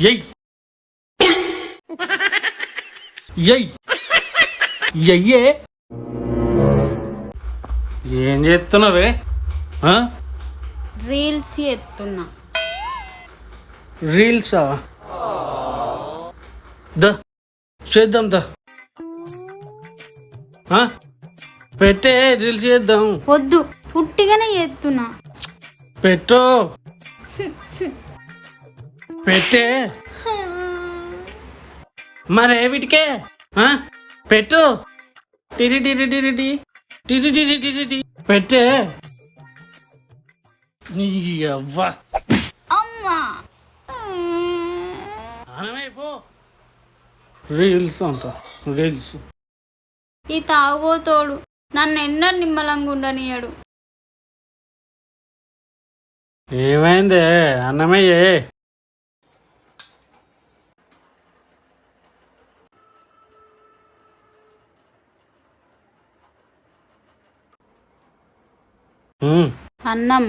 ఎయ్ ఎయ్ ఎయ్యే ఏం చేస్తున్నావే? రీల్స్ ఎత్తున్నా. రీల్సా? ద చేద్దాం ద పెట్టే రీల్స్ చేద్దాం. వద్దు, పుట్టిగానే ఎత్తున్నా. పెట్టు పెట్టే మరే వీటికే పెట్టు. టిరి టిరి టిరి టి టిరి టిరి టిరి టి పెట్టే. అవ్వా అమ్మా అనమైపో. రీల్స్ అంట రీల్స్. ఈ తాగుబోతోడు నన్ను ఎన్నడూ నిమ్మలంగా ఉండనియడు. ఏమైందే? అన్నమయ్యే. అన్నం.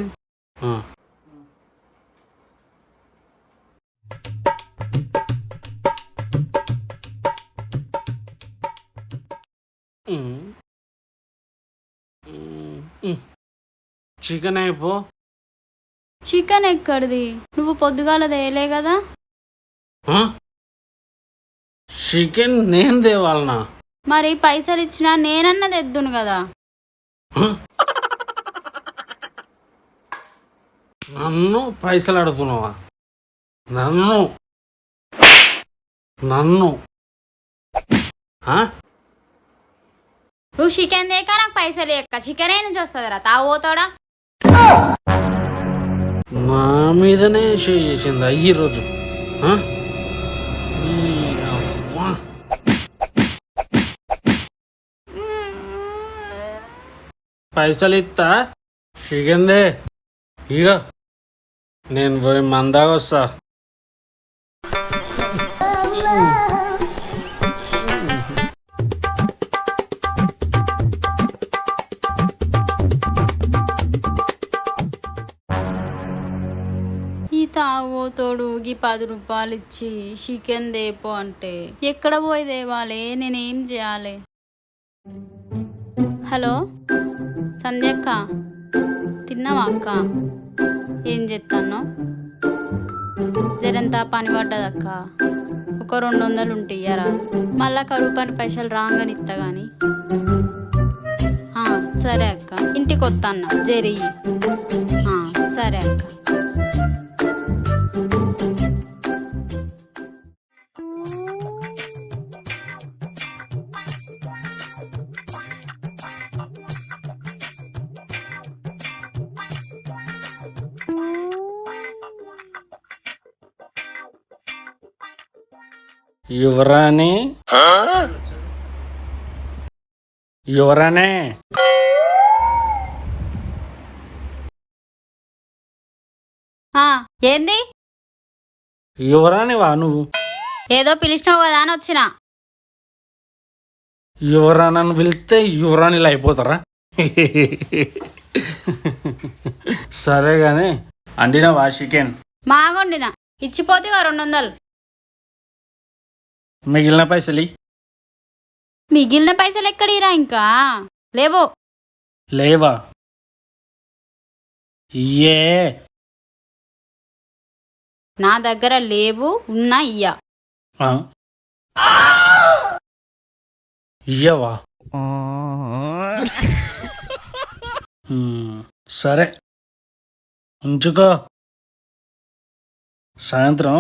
చికెన్ అయిపో. చికెన్ ఎక్కడిది? నువ్వు పొద్దుగాల తేలే కదా. చికెన్ నేను తేవాలనా? మరి పైసలు ఇచ్చినా నేనన్నది ఎద్దును కదా. నన్ను పైసలు అడుగుతున్నావా? నన్ను నన్ను నువ్వు చికెన్ దేకా నాకు పైసలు ఎక్క. చికెన్ ఏ నుంచి వస్తుందిరా తాగుబోతాడా? నా మీదనే చేసిందా ఈరోజు? పైసలు ఇస్తా, చికెన్ దే. ఇక నేను పోయి మందాగా వస్తా. ఈ తాగుబోతోడు ఈ 10 రూపాయలు ఇచ్చి చికెన్ దేపో అంటే ఎక్కడ పోయి దేవాలి? నేనేం చేయాలి? హలో సంధ్యక్క, తిన్నావా అక్క? ఏం చేస్తాను? జరంతా పని పడ్డదక్క. ఒక 200 ఉంటే ఇయ్యరా? మళ్ళా కరువు పని పైసలు రాగానే ఇస్తా గాని. సరే అక్క, ఇంటికి వస్తాన్న జరి. సరే అక్క. యువరాణి, యువరాణి, ఏంది? యువరాణివా నువ్వు? ఏదో పిలిచినావు కదా అని వచ్చిన. యువరాణని పిలిస్తే యువరాణిలు అయిపోతారా? సరే గాని అండినవా చికెన్? మాగొండిన, ఇచ్చిపోతే 200. మిగిలిన పైసలు? మిగిలిన పైసలు ఎక్కడిరా? ఇంకా లేవో. లేవా? ఏ నా దగ్గర లేవు, ఉన్నా ఇయ్యా. ఇయ్యవా? సరే ఉంచుకో. సాయంత్రం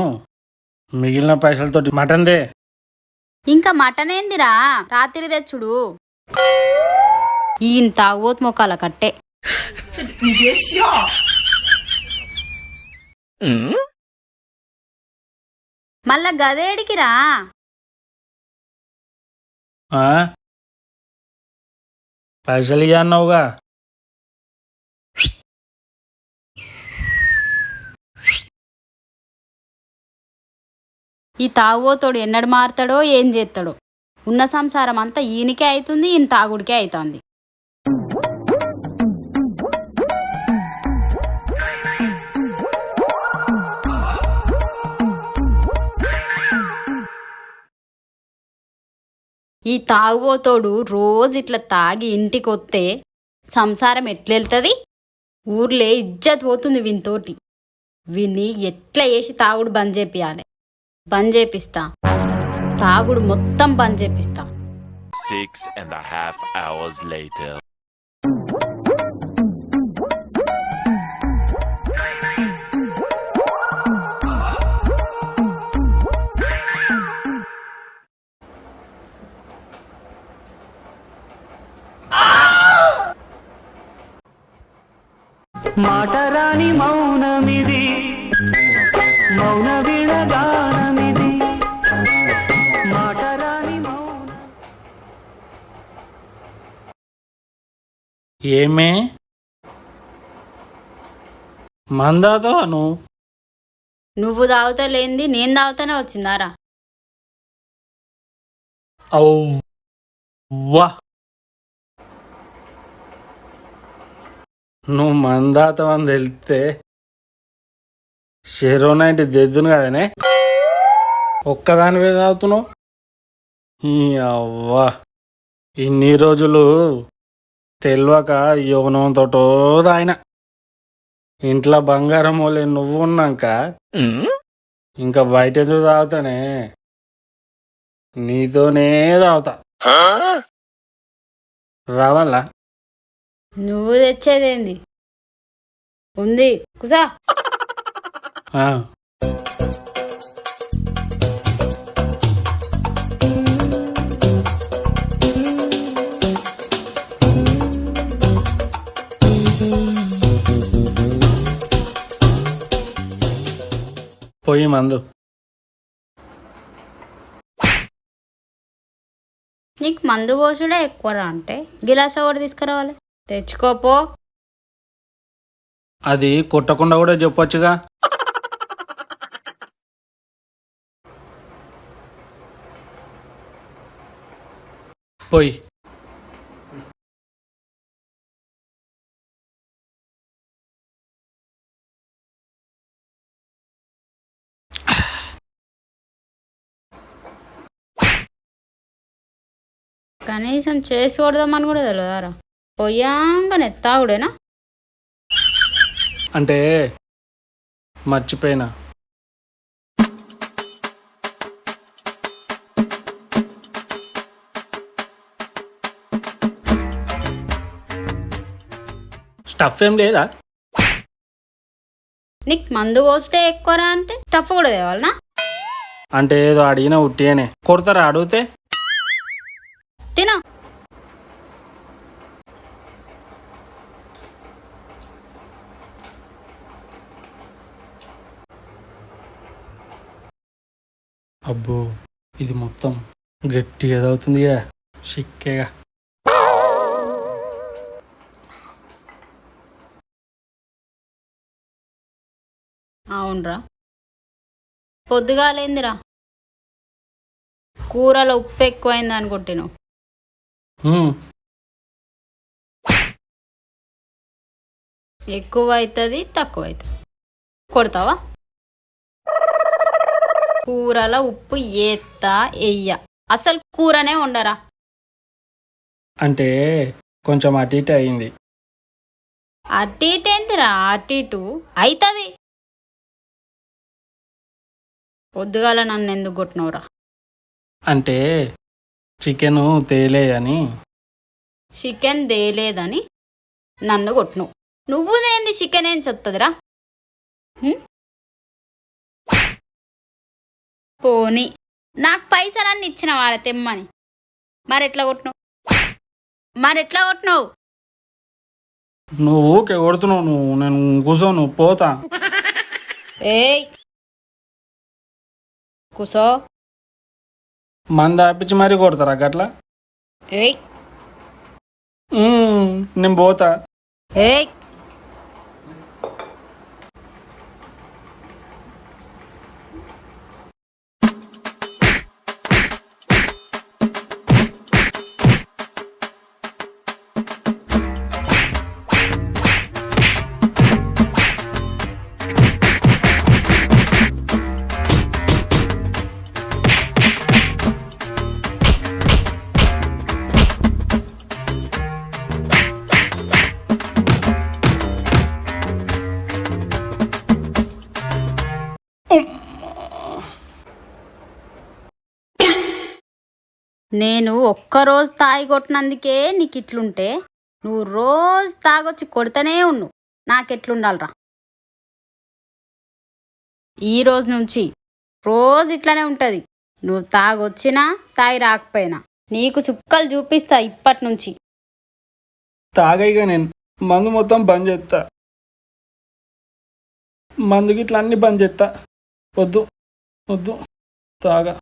మిగిలిన పైసలతోటి మటన్ దే. ఇంకా మటన్ ఏందిరా? రాత్రి తెచ్చుడు. ఈయన తాగుబోతు మొక్కల కట్టే. మళ్ళా గదేడికిరా? పైసలు ఇయ్య అన్నావుగా. ఈ తాగుబోతోడు ఎన్నడు మారుతాడో ఏం చేస్తాడో. ఉన్న సంసారం అంతా ఈయనకే అవుతుంది, ఈయన తాగుడికే అవుతుంది. ఈ తాగుబోతోడు రోజు ఇట్లా తాగి ఇంటికొస్తే సంసారం ఎట్లెళ్తుంది? ఊర్లే ఇజ్జత్ పోతుంది వీనితోటి. వీన్ని ఎట్లా వేసి తాగుడు బంద్ చేపియాలి. బంద్ చేపిస్తా, తాగుడు మొత్తం బంద్ చేపిస్తా. 6.5 hours later. మాటరాని మౌనమిది, మౌన విడగానమిది, మాటరాని మౌన. ఏమే మందాతో నువ్వు? నువ్వు తాగుతలేంది, నేను తాగుతానే వచ్చిందారా? అవ్వా, నువ్వు మందాతమని తెలిస్తే షెరోనైంటి తెద్దును కదనే. ఒక్కదాని మీద తాగుతున్నావు. ఈ అవ్వా, ఇన్ని రోజులు తెలియక యోగనంతోటో తాగిన. ఇంట్లో బంగారం వాళ్ళే నువ్వు ఉన్నాక ఇంకా బయట ఎందుకు తాగుతానే? నీతోనే తాగుతా. రావాలా? నువ్వు తెచ్చేదేంది ఉంది, కుసా. ఆ, పోయి మందు. నీకు మందు పోసుడే ఎక్కువరా అంటే గిలాస ఒకటి తీసుకురావాలి. తెచ్చుకోపో. అది కొట్టకుండా కూడా చెప్పొచ్చుగా. పోయి కనీసం చేసి కొడదామని కూడా తెలియదారా? పోయాంగానే తాగుడేనా? అంటే మర్చిపోయినా. స్టఫ్ ఏం లేదా? నీకు మందు పోసుడే ఎక్కువరా అంటే టఫ్ కూడా తేవాలనా? అంటే ఏదో అడిగినా ఉట్టిగానే కొడతారా అడిగితే? తిన. అబ్బో, ఇది మొత్తం గట్టిగా ఏదవుతుందిగా, చిక్కేగా. అవునరా, పొద్దుగాలేందిరా? కూరలో ఉప్పు ఎక్కువైంది అనుకుంటును. ఎక్కువ అవుతుంది, తక్కువ అవుతుంది. కొడతావా? కూరలో ఉప్పు ఏత్తా ఎయ్య, అసలు కూరనే ఉండరా. అంటే కొంచెం అటు ఇటు అయింది. అటు ఇటు ఏంటిరా? అటు ఇటు అవుతుంది. పొద్దుగాల నన్ను ఎందుకు కొట్టినవురా? అంటే చికెను తేలే అని. చికెన్ తేలేదని నన్ను కొట్టినవు. నువ్వు దేంది చికెన్ ఏం చెత్తదిరా? పోనీ నాకు పైసలన్నీ ఇచ్చిన వారా తెమ్మని. మరెట్లా కొట్టినావు? నువ్వు ఊకే కొడుతున్నావు. నువ్వు నేను కూర్చోను, పోతా. ఏయ్ కూసో. మంద ఆపించి మరీ కొడతారా గట్లా? ఏయ్ నేను పోతా. ఏయ్ నేను ఒక్కరోజు తాగి కొట్టినందుకే నీకు ఇట్లుంటే నువ్వు రోజు తాగొచ్చి కొడితేనే ఉన్నావు. నాకెట్లుండాలరా? ఈ రోజు నుంచి రోజు ఇట్లానే ఉంటుంది. నువ్వు తాగొచ్చినా తాగి రాకపోయినా నీకు చుక్కలు చూపిస్తా ఇప్పటి నుంచి. తాగైగా నేను మందు మొత్తం బంద్ చేస్తా. మందుకి ఇట్లా అన్ని బంద్ చేస్తా. వద్దు వద్దు తాగా.